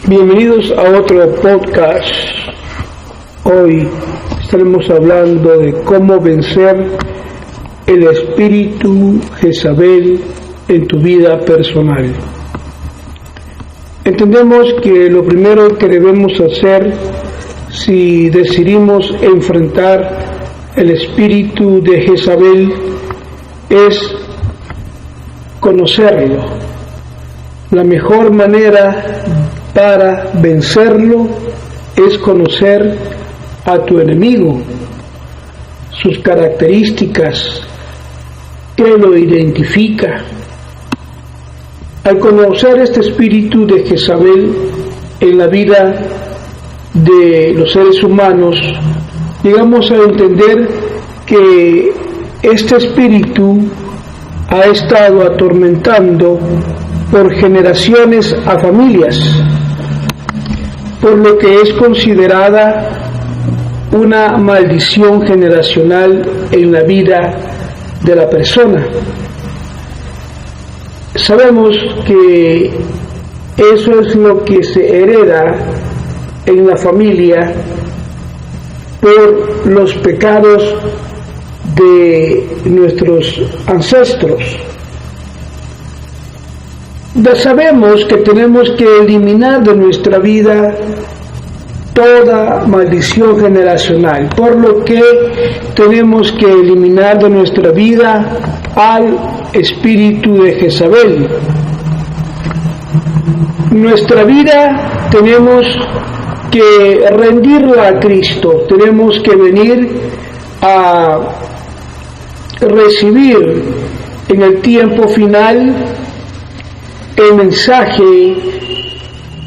Bienvenidos a otro podcast. Hoy estaremos hablando de cómo vencer el espíritu Jezabel en tu vida personal. Entendemos que lo primero que debemos hacer si decidimos enfrentar el espíritu de Jezabel es conocerlo. La mejor manera para vencerlo es conocer a tu enemigo, sus características, qué lo identifica. Al conocer este espíritu de Jezabel en la vida de los seres humanos, llegamos a entender que este espíritu ha estado atormentando por generaciones a familias, por lo que es considerada una maldición generacional en la vida de la persona. Sabemos que eso es lo que se hereda en la familia por los pecados de nuestros ancestros. Ya sabemos que tenemos que eliminar de nuestra vida toda maldición generacional, por lo que tenemos que eliminar de nuestra vida al espíritu de Jezabel. Nuestra vida tenemos que rendirla a Cristo, tenemos que venir a recibir en el tiempo final el mensaje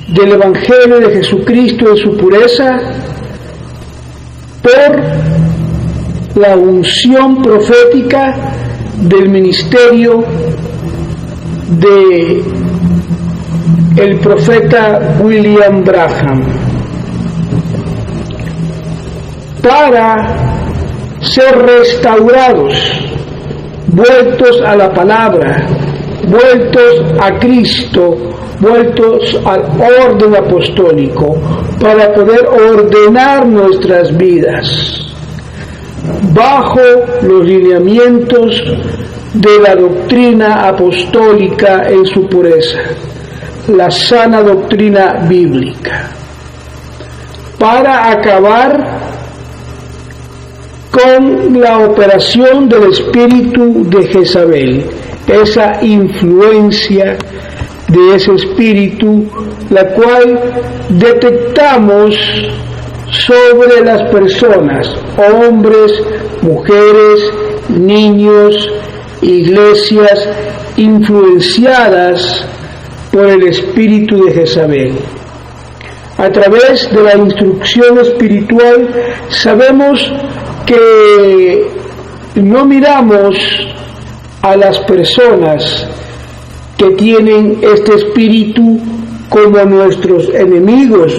del Evangelio de Jesucristo en su pureza por la unción profética del ministerio de el profeta William Branham, para ser restaurados, vueltos a la palabra, vueltos a Cristo, vueltos al orden apostólico, para poder ordenar nuestras vidas bajo los lineamientos de la doctrina apostólica en su pureza, la sana doctrina bíblica, para acabar con la operación del espíritu de Jezabel, esa influencia de ese espíritu, la cual detectamos sobre las personas, hombres, mujeres, niños, iglesias influenciadas por el espíritu de Jezabel. A través de la instrucción espiritual sabemos que no miramos a las personas que tienen este espíritu como nuestros enemigos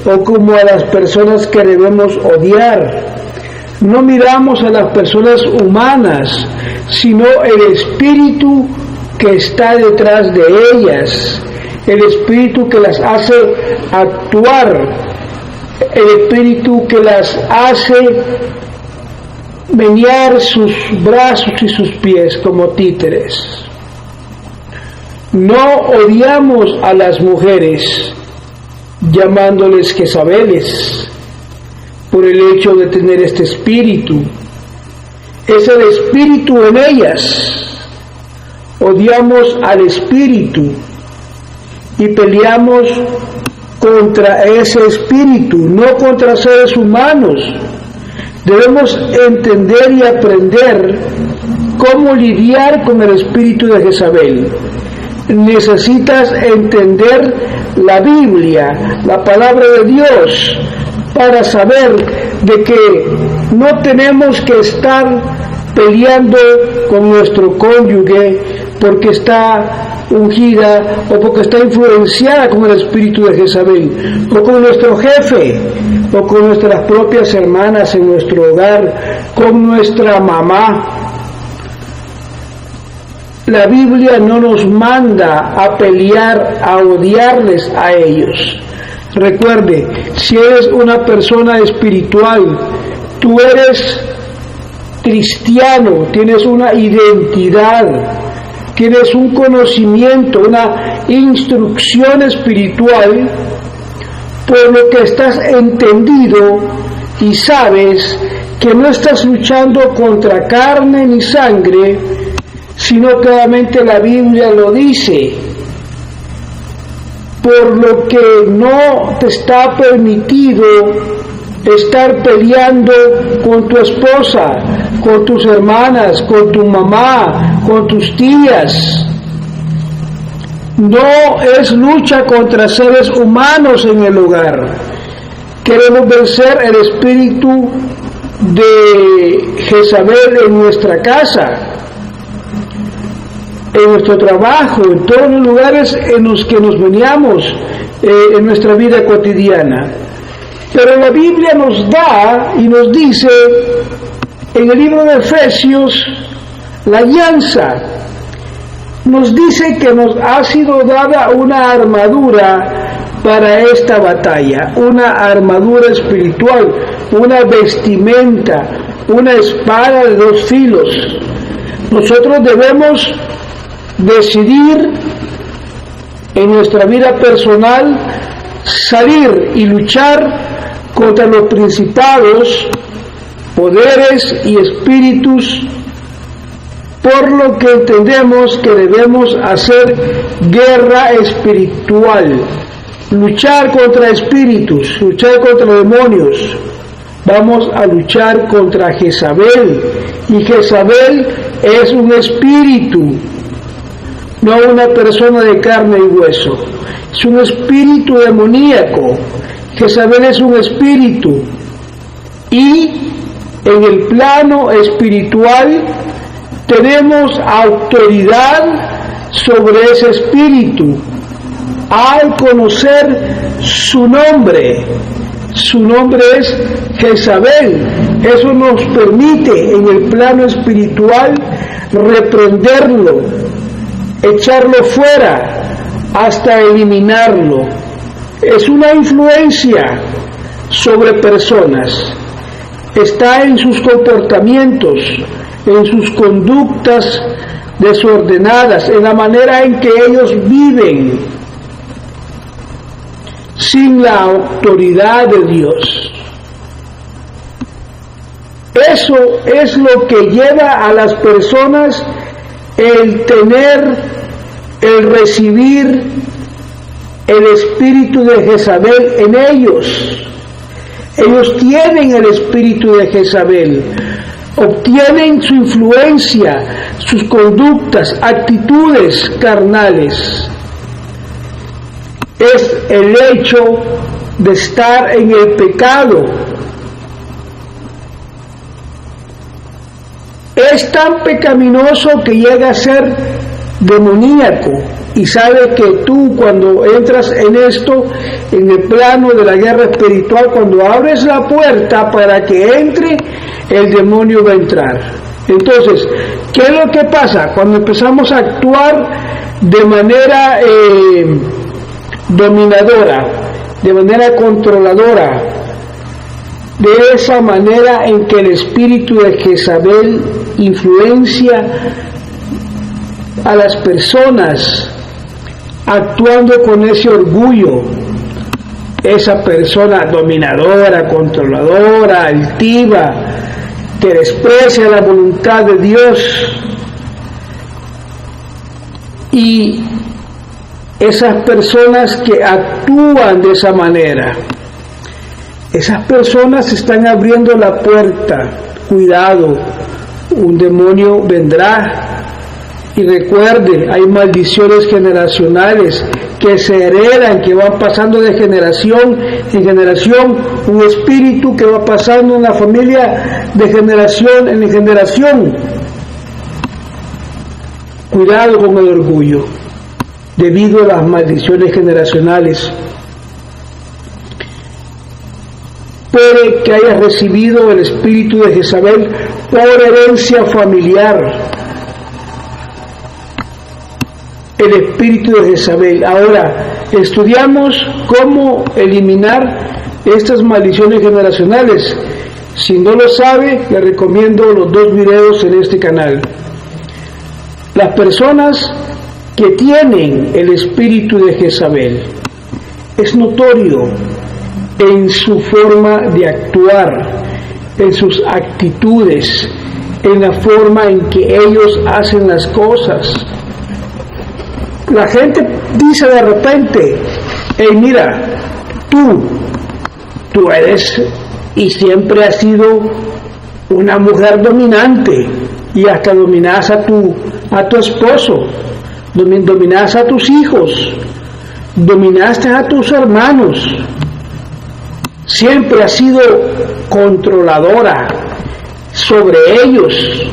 o como a las personas que debemos odiar. No miramos a las personas humanas, sino el espíritu que está detrás de ellas, el espíritu que las hace actuar, el espíritu que las hace menear sus brazos y sus pies como títeres. No odiamos a las mujeres llamándoles Jezabeles por el hecho de tener este espíritu. Es el espíritu en ellas. Odiamos al espíritu y peleamos contra ese espíritu, no contra seres humanos. Debemos entender y aprender cómo lidiar con el espíritu de Jezabel. Necesitas entender la Biblia, la palabra de Dios, para saber de que no tenemos que estar peleando con nuestro cónyuge porque está ungida o porque está influenciada con el espíritu de Jezabel, o con nuestro jefe, o con nuestras propias hermanas en nuestro hogar, con nuestra mamá. La Biblia no nos manda a pelear, a odiarles a ellos. Recuerde, si eres una persona espiritual, tú eres cristiano, tienes una identidad, tienes un conocimiento, una instrucción espiritual, por lo que estás entendido y sabes que no estás luchando contra carne ni sangre, sino claramente la Biblia lo dice, por lo que no te está permitido estar peleando con tu esposa, con tus hermanas, con tu mamá, con tus tías. No es lucha contra seres humanos en el hogar. Queremos vencer el espíritu de Jezabel en nuestra casa, en nuestro trabajo, en todos los lugares en los que nos veníamos en nuestra vida cotidiana. Pero la Biblia nos da y nos dice en el libro de Efesios la alianza. Nos dice que nos ha sido dada una armadura para esta batalla, una armadura espiritual, una vestimenta, una espada de dos filos. Nosotros debemos decidir en nuestra vida personal salir y luchar contra los principados, poderes y espíritus, por lo que entendemos que debemos hacer guerra espiritual, luchar contra espíritus, luchar contra demonios. Vamos a luchar contra Jezabel, y Jezabel es un espíritu, no una persona de carne y hueso, es un espíritu demoníaco. Jezabel es un espíritu, y en el plano espiritual tenemos autoridad sobre ese espíritu al conocer su nombre. Su nombre es Jezabel. Eso nos permite en el plano espiritual reprenderlo, echarlo fuera hasta eliminarlo. Es una influencia sobre personas, está en sus comportamientos, en sus conductas desordenadas, en la manera en que ellos viven sin la autoridad de Dios. Eso es lo que lleva a las personas el tener, el recibir el espíritu de Jezabel en ellos. Ellos tienen el espíritu de Jezabel, obtienen su influencia, sus conductas, actitudes carnales. Es el hecho de estar en el pecado. Es tan pecaminoso que llega a ser demoníaco, y sabe que tú, cuando entras en esto, en el plano de la guerra espiritual, cuando abres la puerta para que entre, el demonio va a entrar. Entonces, ¿qué es lo que pasa? Cuando empezamos a actuar de manera dominadora, de manera controladora, de esa manera en que el espíritu de Jezabel influencia a las personas, actuando con ese orgullo, esa persona dominadora, controladora, altiva, que desprecia la voluntad de Dios, y esas personas que actúan de esa manera, esas personas están abriendo la puerta. Cuidado, un demonio vendrá. Y recuerde, hay maldiciones generacionales que se heredan, que van pasando de generación en generación, un espíritu que va pasando en la familia de generación en generación. Cuidado con el orgullo, debido a las maldiciones generacionales. Puede que hayas recibido el espíritu de Jezabel por herencia familiar. el espíritu de Jezabel. Ahora, estudiamos cómo eliminar estas maldiciones generacionales. Si no lo sabe, le recomiendo los 2 videos en este canal. Las personas que tienen el espíritu de Jezabel, es notorio en su forma de actuar, en sus actitudes, en la forma en que ellos hacen las cosas. La gente dice de repente: hey, mira, tú eres y siempre has sido una mujer dominante, y hasta dominas a tu esposo, dominas a tus hijos, dominaste a tus hermanos, siempre has sido controladora sobre ellos,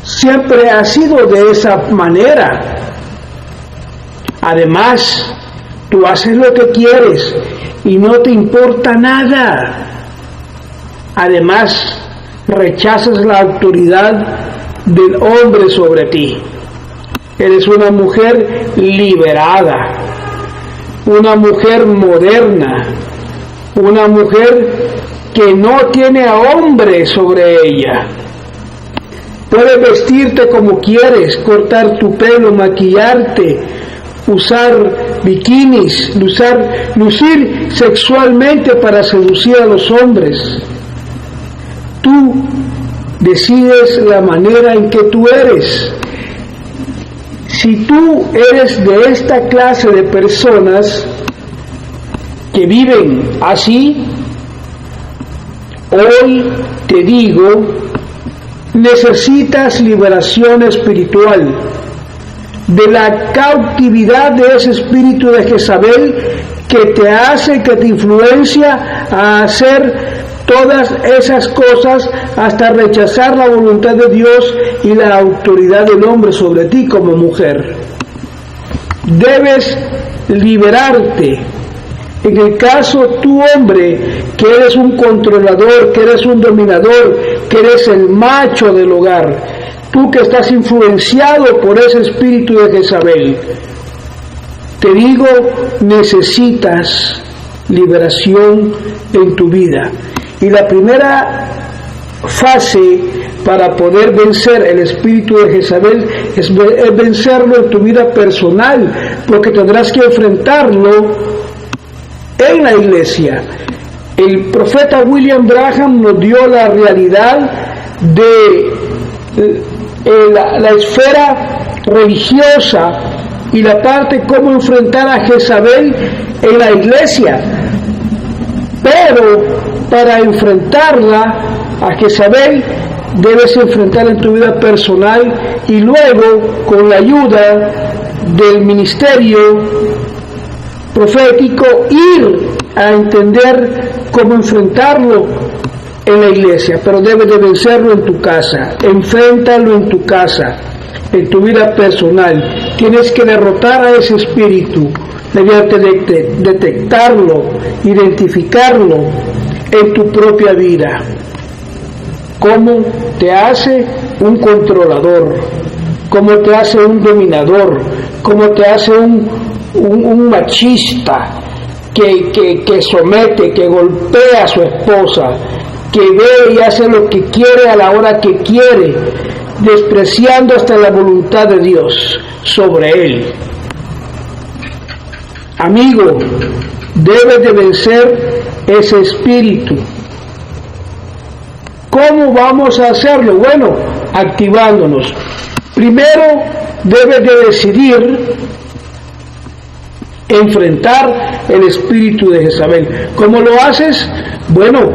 siempre has sido de esa manera. Además, tú haces lo que quieres y no te importa nada. Además, rechazas la autoridad del hombre sobre ti. Eres una mujer liberada, una mujer moderna, una mujer que no tiene a hombre sobre ella. Puedes vestirte como quieres, cortar tu pelo, maquillarte, usar bikinis, lucir sexualmente para seducir a los hombres. Tú decides la manera en que tú eres. Si tú eres de esta clase de personas que viven así, hoy te digo, necesitas liberación espiritual de la cautividad de ese espíritu de Jezabel que te hace, que te influencia a hacer todas esas cosas hasta rechazar la voluntad de Dios y la autoridad del hombre sobre ti como mujer. Debes liberarte. En el caso tú, hombre, que eres un controlador, que eres un dominador, que eres el macho del hogar, tú que estás influenciado por ese espíritu de Jezabel, te digo, necesitas liberación en tu vida. Y la primera fase para poder vencer el espíritu de Jezabel es vencerlo en tu vida personal, porque tendrás que enfrentarlo en la iglesia. El profeta William Branham nos dio la realidad de la esfera religiosa y la parte cómo enfrentar a Jezabel en la iglesia. Pero para enfrentarla a Jezabel debes enfrentarla en tu vida personal y luego con la ayuda del ministerio profético ir a entender cómo enfrentarlo en la iglesia. Pero debes de vencerlo en tu casa, enfréntalo en tu casa, en tu vida personal. Tienes que derrotar a ese espíritu, debes de detectarlo, identificarlo en tu propia vida. Cómo te hace un controlador, cómo te hace un dominador, cómo te hace un machista que somete, que golpea a su esposa, que ve y hace lo que quiere a la hora que quiere, despreciando hasta la voluntad de Dios sobre él. Amigo, debes de vencer ese espíritu. ¿Cómo vamos a hacerlo? Bueno, activándonos. Primero, debes de decidir enfrentar el espíritu de Jezabel. ¿Cómo lo haces? Bueno,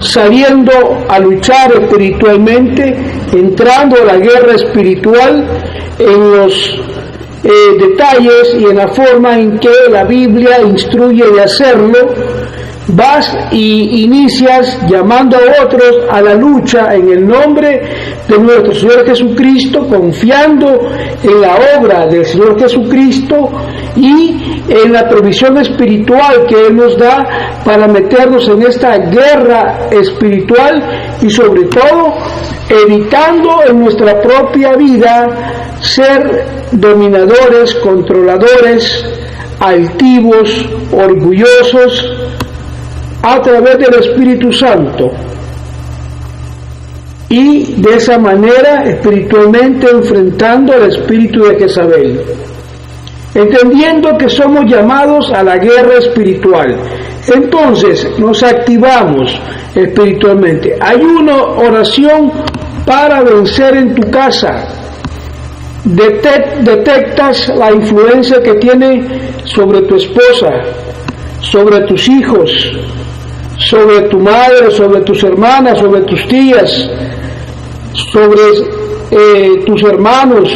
saliendo a luchar espiritualmente, entrando a la guerra espiritual en los detalles y en la forma en que la Biblia instruye de hacerlo, vas y inicias llamando a otros a la lucha en el nombre de nuestro Señor Jesucristo, confiando en la obra del Señor Jesucristo y en la provisión espiritual que Él nos da para meternos en esta guerra espiritual y sobre todo evitando en nuestra propia vida ser dominadores, controladores, altivos, orgullosos, a través del Espíritu Santo, y de esa manera espiritualmente enfrentando al espíritu de Jezabel, entendiendo que somos llamados a la guerra espiritual. Entonces nos activamos espiritualmente. Hay una oración para vencer en tu casa. Detectas la influencia que tiene sobre tu esposa, sobre tus hijos, sobre tu madre, sobre tus hermanas, sobre tus tías, sobre tus hermanos,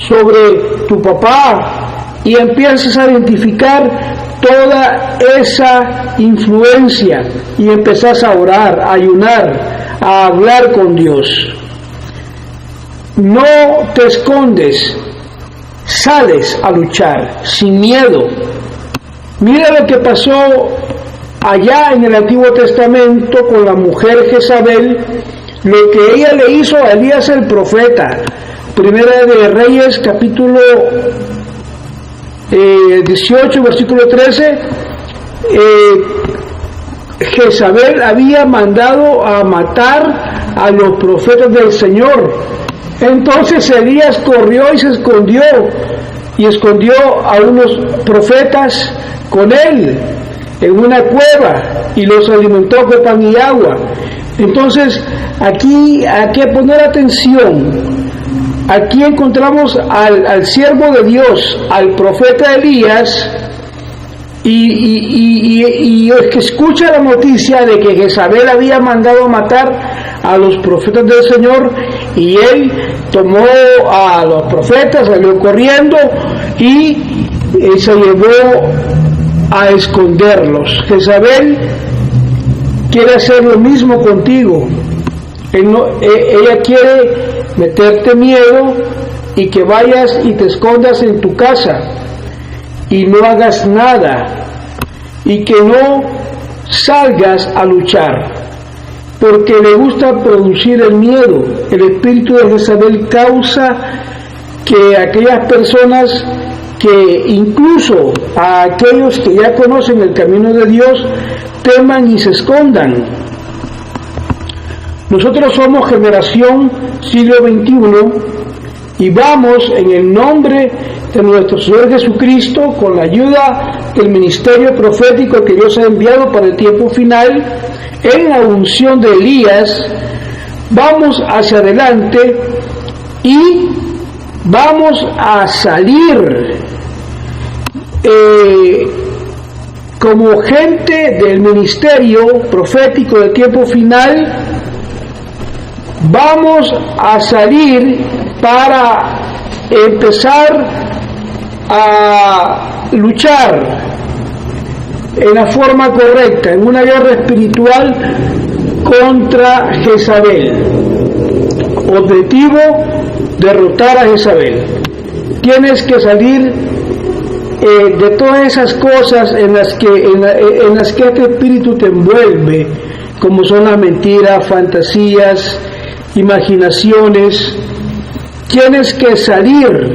sobre tu papá, y empiezas a identificar toda esa influencia y empezás a orar, a ayunar, a hablar con Dios. No te escondes, sales a luchar sin miedo. Mira lo que pasó allá en el Antiguo Testamento con la mujer Jezabel, lo que ella le hizo a Elías el profeta. Primera de Reyes, capítulo 18, versículo 13. Jezabel había mandado a matar a los profetas del Señor. Entonces Elías corrió y se escondió, y escondió a unos profetas con él en una cueva y los alimentó con pan y agua. Entonces aquí hay que poner atención. Aquí encontramos al siervo de Dios, al profeta Elías, y el que escucha la noticia de que Jezabel había mandado matar a los profetas del Señor, y él tomó a los profetas, salió corriendo y se llevó a esconderlos. Jezabel quiere hacer lo mismo contigo. Ella quiere meterte miedo y que vayas y te escondas en tu casa y no hagas nada y que no salgas a luchar, porque le gusta producir el miedo. El espíritu de Jezabel causa que aquellas personas, que incluso a aquellos que ya conocen el camino de Dios, teman y se escondan. Nosotros somos generación siglo XXI y vamos en el nombre de nuestro Señor Jesucristo, con la ayuda del ministerio profético que Dios ha enviado para el tiempo final, en la unción de Elías, vamos hacia adelante y vamos a salir como gente del ministerio profético del tiempo final. Vamos a salir para empezar a luchar en la forma correcta, en una guerra espiritual contra Jezabel. Objetivo: derrotar a Jezabel. Tienes que salir de todas esas cosas en las que este espíritu te envuelve, como son las mentiras, fantasías, imaginaciones. Tienes que salir,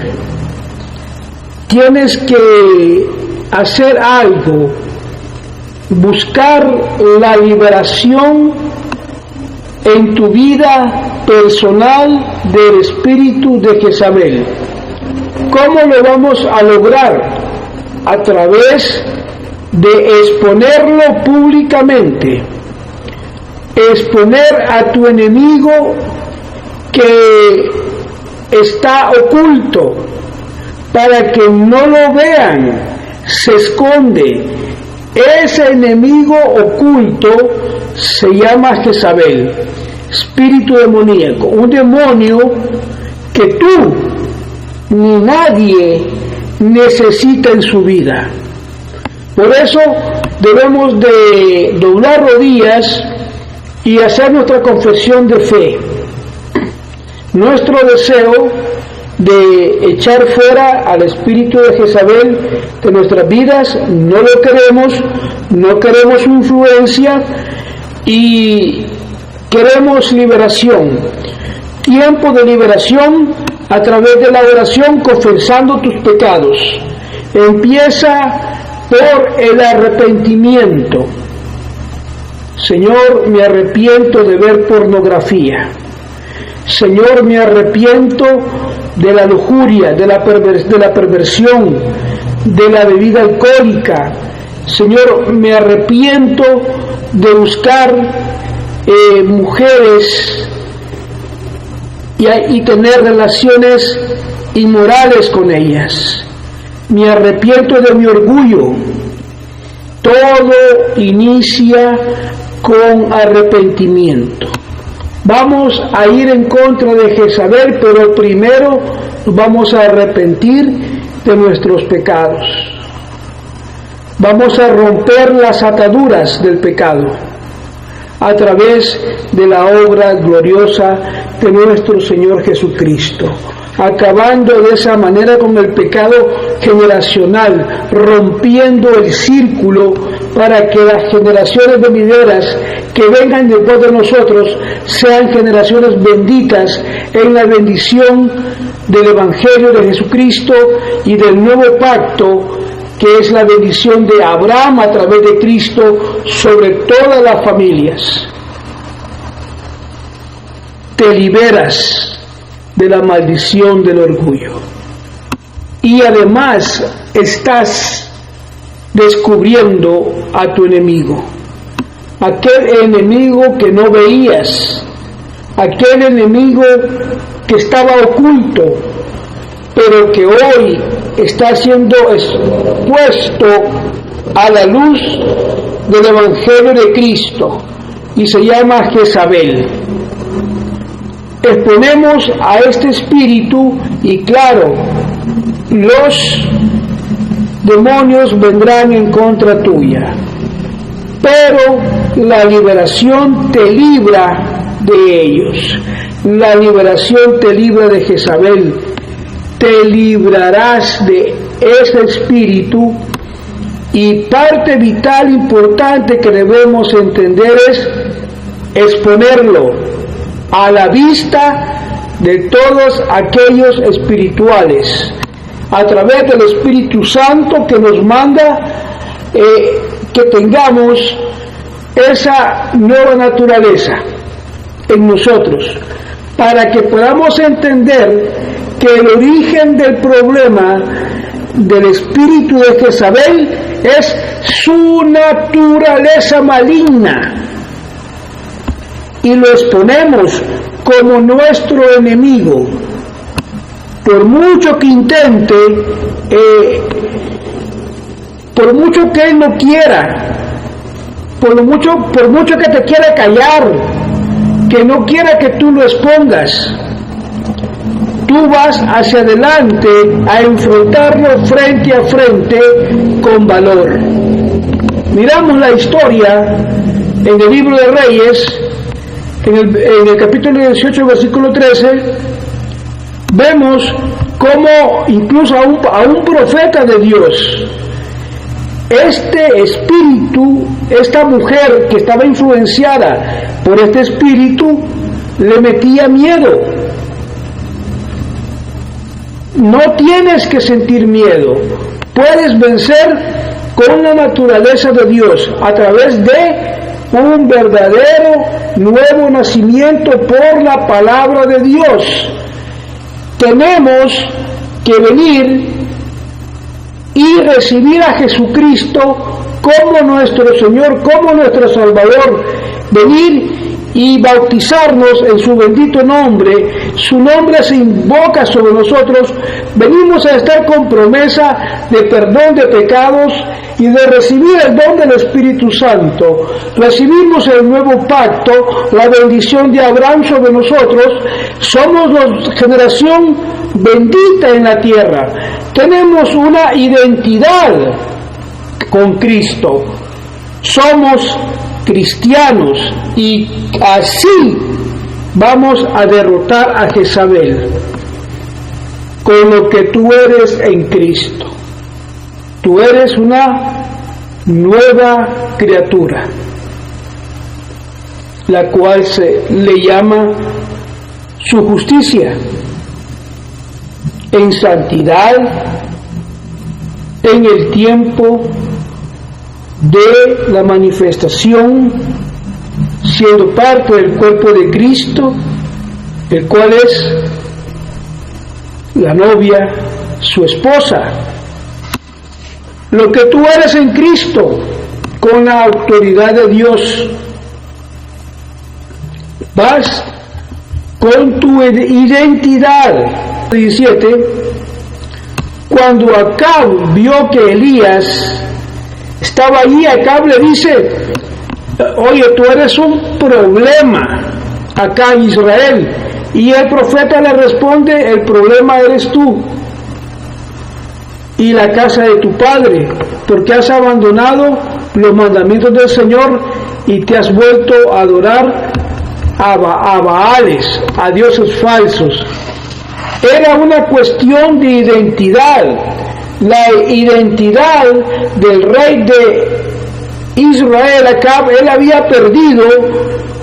tienes que hacer algo, buscar la liberación en tu vida personal del espíritu de Jezabel. ¿Cómo lo vamos a lograr? A través de exponerlo públicamente, exponer a tu enemigo que está oculto, para que no lo vean, se esconde. Ese enemigo oculto se llama Jezabel, espíritu demoníaco, un demonio que tú ni nadie necesita en su vida. Por eso debemos de doblar rodillas y hacer nuestra confesión de fe. Nuestro deseo de echar fuera al espíritu de Jezabel de nuestras vidas, no lo queremos, no queremos su influencia y queremos liberación. Tiempo de liberación a través de la oración confesando tus pecados. Empieza por el arrepentimiento. Señor, me arrepiento de ver pornografía. Señor, me arrepiento de la lujuria, de la perversión, de la bebida alcohólica. Señor, me arrepiento de buscar mujeres y tener relaciones inmorales con ellas. Me arrepiento de mi orgullo. Todo inicia con arrepentimiento. Vamos a ir en contra de Jezabel, pero primero nos vamos a arrepentir de nuestros pecados. Vamos a romper las ataduras del pecado a través de la obra gloriosa de nuestro Señor Jesucristo, acabando de esa manera con el pecado generacional, rompiendo el círculo para que las generaciones venideras que vengan después de nosotros sean generaciones benditas en la bendición del Evangelio de Jesucristo y del nuevo pacto, que es la bendición de Abraham a través de Cristo sobre todas las familias. Te liberas de la maldición del orgullo y además estás descubriendo a tu enemigo, aquel enemigo que no veías, aquel enemigo que estaba oculto, pero que hoy está siendo expuesto a la luz del Evangelio de Cristo y se llama Jezabel. Exponemos a este espíritu y claro, los demonios vendrán en contra tuya, pero la liberación te libra de ellos. La liberación te libra de Jezabel. Te librarás de ese espíritu y parte vital importante que debemos entender es exponerlo a la vista de todos aquellos espirituales a través del Espíritu Santo que nos manda que tengamos esa nueva naturaleza en nosotros para que podamos entender que el origen del problema del espíritu de Jezabel es su naturaleza maligna y lo exponemos como nuestro enemigo. Por mucho que intente, por mucho que él no quiera, por mucho que te quiera callar, que no quiera que tú lo expongas, tú vas hacia adelante a enfrentarlo frente a frente con valor. Miramos la historia en el libro de Reyes, en el capítulo 18, versículo 13, vemos cómo incluso a un profeta de Dios, este espíritu, esta mujer que estaba influenciada por este espíritu, le metía miedo. No tienes que sentir miedo, puedes vencer con la naturaleza de Dios a través de un verdadero nuevo nacimiento por la palabra de Dios. Tenemos que venir y recibir a Jesucristo como nuestro Señor, como nuestro Salvador, venir y bautizarnos en su bendito nombre. Su nombre se invoca sobre nosotros. Venimos a estar con promesa de perdón de pecados y de recibir el don del Espíritu Santo. Recibimos el nuevo pacto, la bendición de Abraham sobre nosotros. Somos la generación bendita en la tierra. Tenemos una identidad con Cristo. somos cristianos y así vamos a derrotar a Jezabel con lo que tú eres en Cristo. Tú eres una nueva criatura, la cual se le llama su justicia en santidad, en el tiempo de la manifestación, siendo parte del cuerpo de Cristo, el cual es la novia, su esposa. Lo que tú eres en Cristo, con la autoridad de Dios, vas con tu identidad. 17. Cuando Acab vio que Elías estaba allí, Acab le dice: oye, tú eres un problema acá en Israel. Y el profeta le responde: el problema eres tú y la casa de tu padre, porque has abandonado los mandamientos del Señor y te has vuelto a adorar a Baales, a dioses falsos. Era una cuestión de identidad, la identidad del rey de Israel, Acab. Él había perdido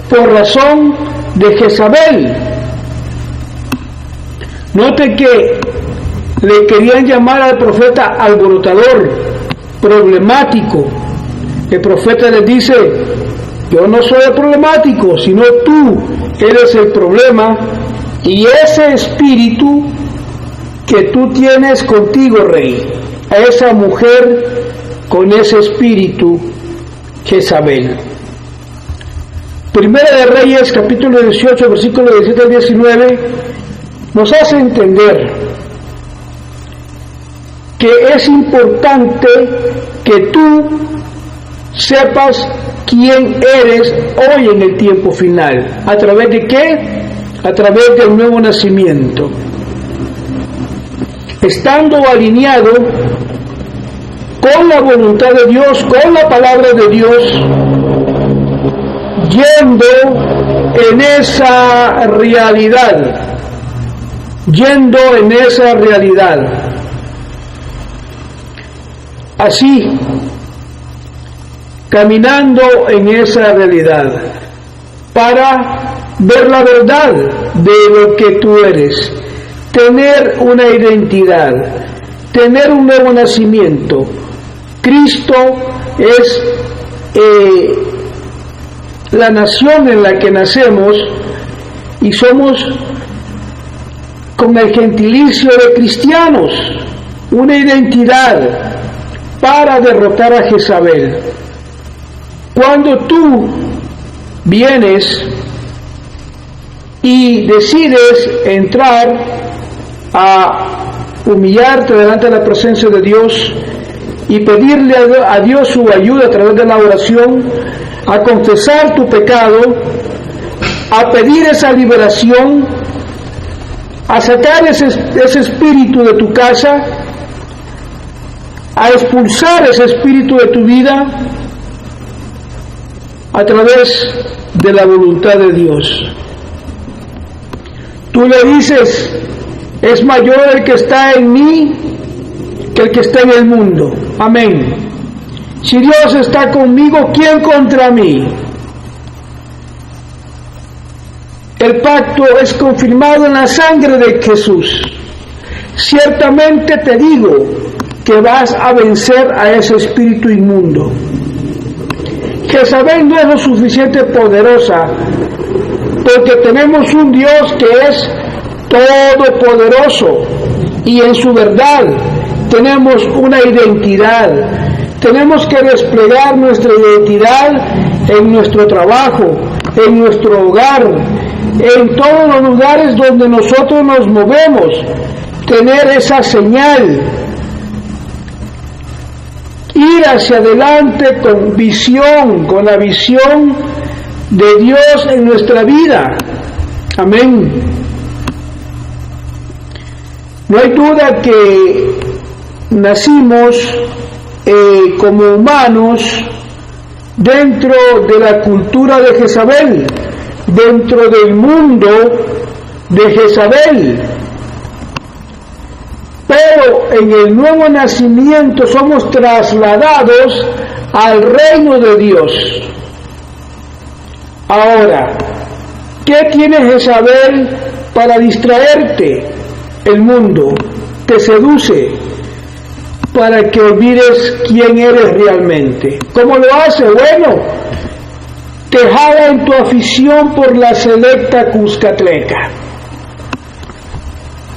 por razón de Jezabel. Note que le querían llamar al profeta alborotador, problemático. El profeta les dice: yo no soy el problemático, sino tú eres el problema, y ese espíritu que tú tienes contigo, rey, a esa mujer con ese espíritu, Jezabel. Primera de Reyes, capítulo 18, versículos 17 al 19, nos hace entender que es importante que tú sepas quién eres hoy en el tiempo final. ¿A través de qué? A través del nuevo nacimiento. Estando alineado con la voluntad de Dios, con la palabra de Dios, yendo en esa realidad, así, caminando en esa realidad, para ver la verdad de lo que tú eres, tener una identidad, tener un nuevo nacimiento. Cristo es la nación en la que nacemos y somos con el gentilicio de cristianos, una identidad para derrotar a Jezabel. Cuando tú vienes y decides entrar a humillarte delante de la presencia de Dios y pedirle a Dios su ayuda a través de la oración, a confesar tu pecado, a pedir esa liberación, a sacar ese espíritu de tu casa, a expulsar ese espíritu de tu vida a través de la voluntad de Dios. Tú le dices: es mayor el que está en mí que el que está en el mundo. Amén. Si Dios está conmigo, ¿quién contra mí? El pacto es confirmado en la sangre de Jesús. Ciertamente te digo que vas a vencer a ese espíritu inmundo. Jezabel no es lo suficiente poderosa, porque tenemos un Dios que es todopoderoso, y en su verdad tenemos una identidad. Tenemos que desplegar nuestra identidad en nuestro trabajo, en nuestro hogar, en todos los lugares donde nosotros nos movemos, tener esa señal, ir hacia adelante con visión, con la visión de Dios en nuestra vida. Amén. No hay duda que nacimos como humanos dentro de la cultura de Jezabel, dentro del mundo de Jezabel. Pero en el nuevo nacimiento somos trasladados al reino de Dios. Ahora, ¿qué tiene Jezabel para distraerte? El mundo te seduce para que olvides quién eres realmente. ¿Cómo lo hace? Bueno, te jala en tu afición por la selecta Cuscatleca.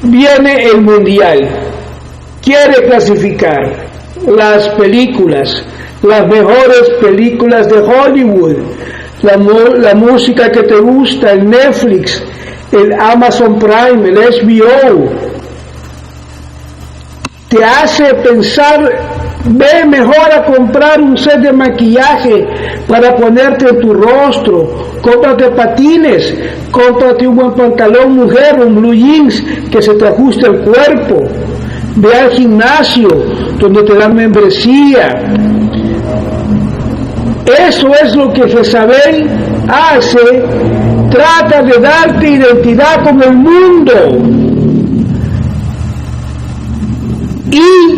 Viene el mundial, quiere clasificar las películas, las mejores películas de Hollywood, la música que te gusta, el Netflix, el Amazon Prime, el HBO, te hace pensar, ve mejor a comprar un set de maquillaje para ponerte en tu rostro, cómprate patines, cómprate un buen pantalón mujer, un blue jeans que se te ajuste al cuerpo, ve al gimnasio donde te dan membresía. Eso es lo que Jezabel hace, trata de darte identidad con el mundo. Y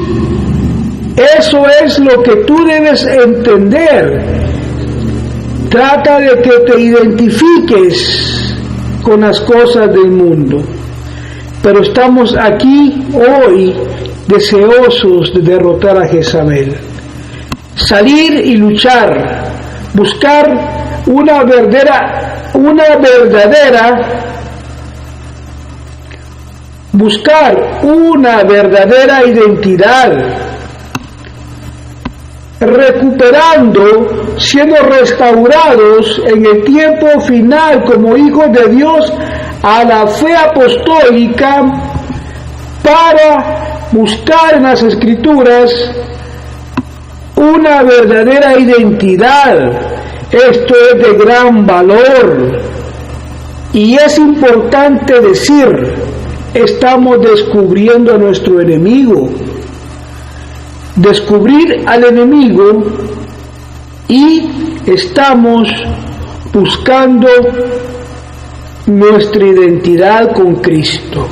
eso es lo que tú debes entender. Trata de que te identifiques con las cosas del mundo. Pero estamos aquí hoy deseosos de derrotar a Jezabel. Salir y luchar, buscar una verdadera identidad, recuperando, siendo restaurados en el tiempo final como hijos de Dios a la fe apostólica, para buscar en las Escrituras una verdadera identidad. Esto es de gran valor y es importante decir, estamos descubriendo a nuestro enemigo. Descubrir al enemigo y estamos buscando nuestra identidad con Cristo,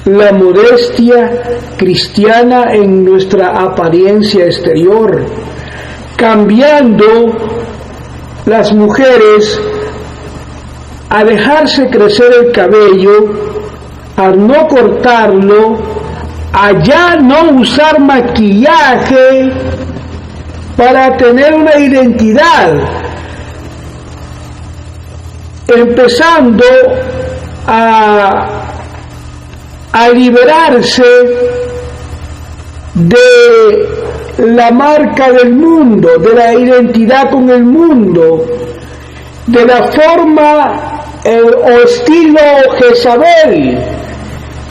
la modestia cristiana en nuestra apariencia exterior, cambiando las mujeres a dejarse crecer el cabello, a no cortarlo, a ya no usar maquillaje para tener una identidad, empezando a liberarse de la marca del mundo, de la identidad con el mundo, de la forma o estilo Jezabel.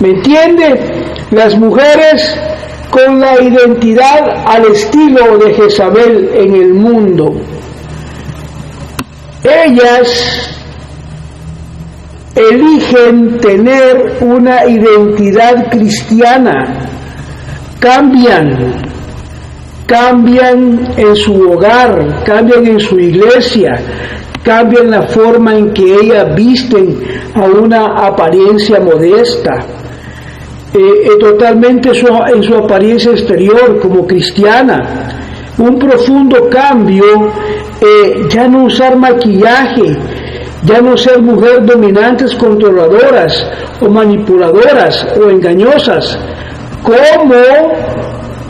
¿Me entiende? Las mujeres con la identidad al estilo de Jezabel en el mundo. Ellas eligen tener una identidad cristiana, cambian en su hogar, cambian en su iglesia, cambian la forma en que ellas visten a una apariencia modesta, totalmente en su apariencia exterior como cristiana, un profundo cambio, ya no usar maquillaje, ya no ser mujeres dominantes, controladoras o manipuladoras o engañosas, como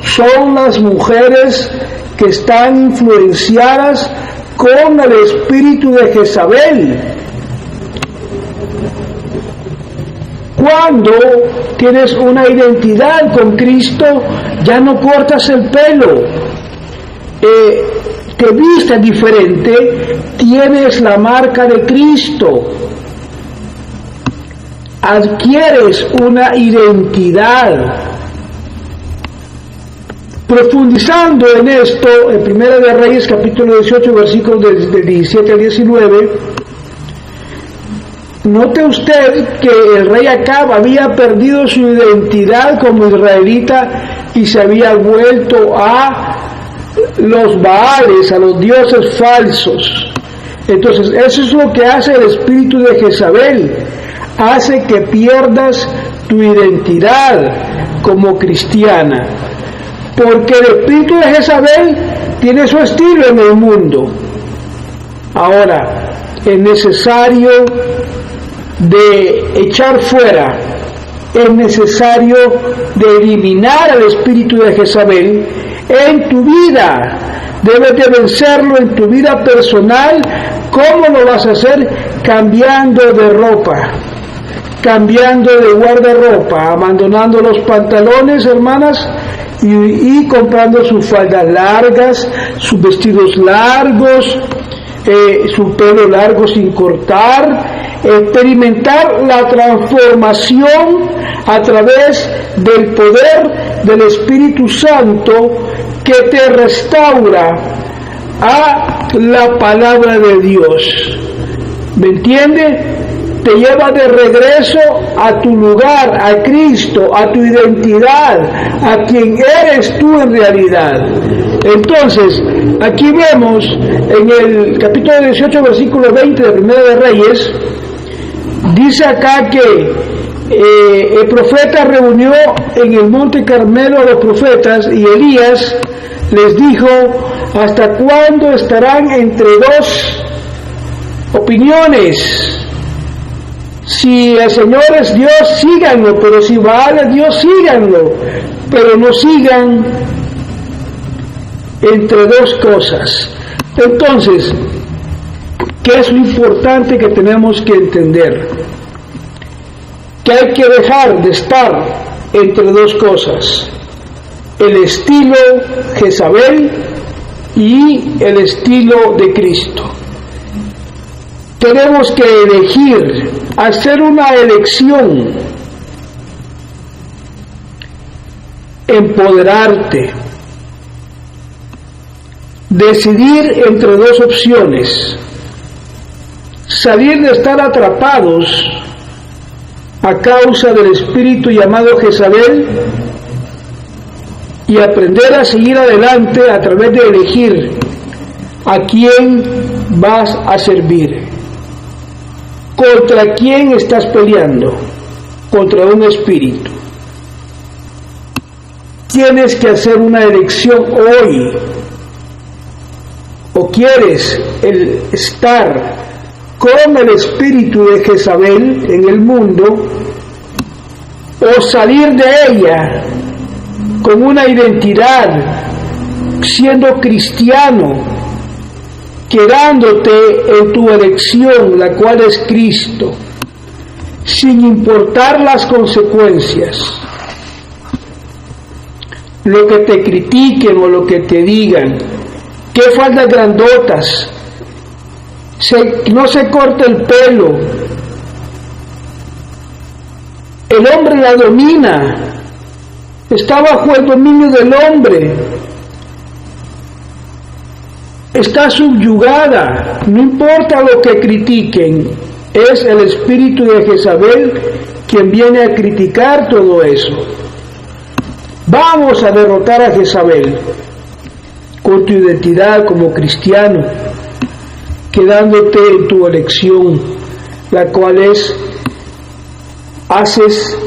son las mujeres que están influenciadas con el espíritu de Jezabel. Cuando tienes una identidad con Cristo, ya no cortas el pelo, te vistes diferente, tienes la marca de Cristo, adquieres una identidad. Profundizando en esto, en Primera de Reyes, capítulo 18, versículos del 17 al 19, note usted que el rey Acab había perdido su identidad como israelita y se había vuelto a los Baales, a los dioses falsos. Entonces, eso es lo que hace el espíritu de Jezabel. Hace que pierdas tu identidad como cristiana. Porque el espíritu de Jezabel tiene su estilo en el mundo. Ahora, es necesario de echar fuera, es necesario de eliminar al espíritu de Jezabel en tu vida. Debes de vencerlo en tu vida personal. ¿Cómo lo vas a hacer? Cambiando de ropa, cambiando de guardarropa, abandonando los pantalones, hermanas, y comprando sus faldas largas, sus vestidos largos, su pelo largo sin cortar, experimentar la transformación a través del poder del Espíritu Santo que te restaura a la palabra de Dios. ¿Me entiende? Te lleva de regreso a tu lugar, a Cristo, a tu identidad, a quien eres tú en realidad. Entonces, aquí vemos en el capítulo 18, versículo 20 de Primera de Reyes, dice acá que el profeta reunió en el monte Carmelo a los profetas y Elías les dijo: ¿hasta cuándo estarán entre dos opiniones? Si el Señor es Dios, síganlo, pero si Baal es Dios, síganlo, pero no sigan entre dos cosas. Entonces, ¿qué es lo importante que tenemos que entender? Que hay que dejar de estar entre dos cosas: el estilo Jezabel y el estilo de Cristo. Tenemos que elegir, hacer una elección, empoderarte, decidir entre dos opciones: salir de estar atrapados a causa del espíritu llamado Jezabel y aprender a seguir adelante a través de elegir a quién vas a servir. ¿Contra quién estás peleando? Contra un espíritu. Tienes que hacer una elección hoy. ¿O quieres estar con el espíritu de Jezabel en el mundo, o salir de ella con una identidad, siendo cristiano, quedándote en tu elección, la cual es Cristo, sin importar las consecuencias, lo que te critiquen o lo que te digan? ¿Qué faldas grandotas? No se corta el pelo. El hombre la domina, está bajo el dominio del hombre, está subyugada. No importa lo que critiquen, es el espíritu de Jezabel quien viene a criticar todo eso. Vamos a derrotar a Jezabel con tu identidad como cristiano, quedándote en tu elección, la cual haces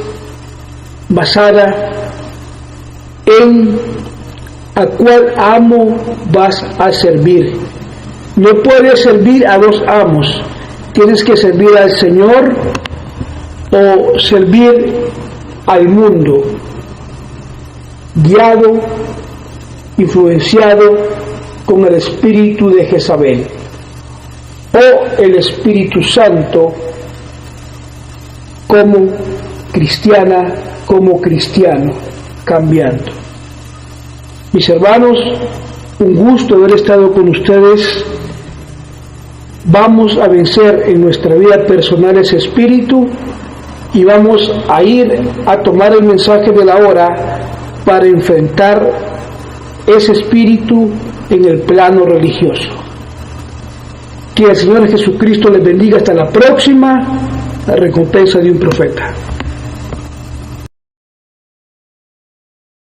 basada en a cuál amo vas a servir. No puedes servir a dos amos, tienes que servir al Señor o servir al mundo, guiado, influenciado con el espíritu de Jezabel, o el Espíritu Santo como cristiana, como cristiano, cambiando. Mis hermanos, un gusto haber estado con ustedes. Vamos a vencer en nuestra vida personal ese espíritu y vamos a ir a tomar el mensaje de la hora para enfrentar ese espíritu en el plano religioso. Que el Señor Jesucristo les bendiga. Hasta la próxima, la recompensa de un profeta.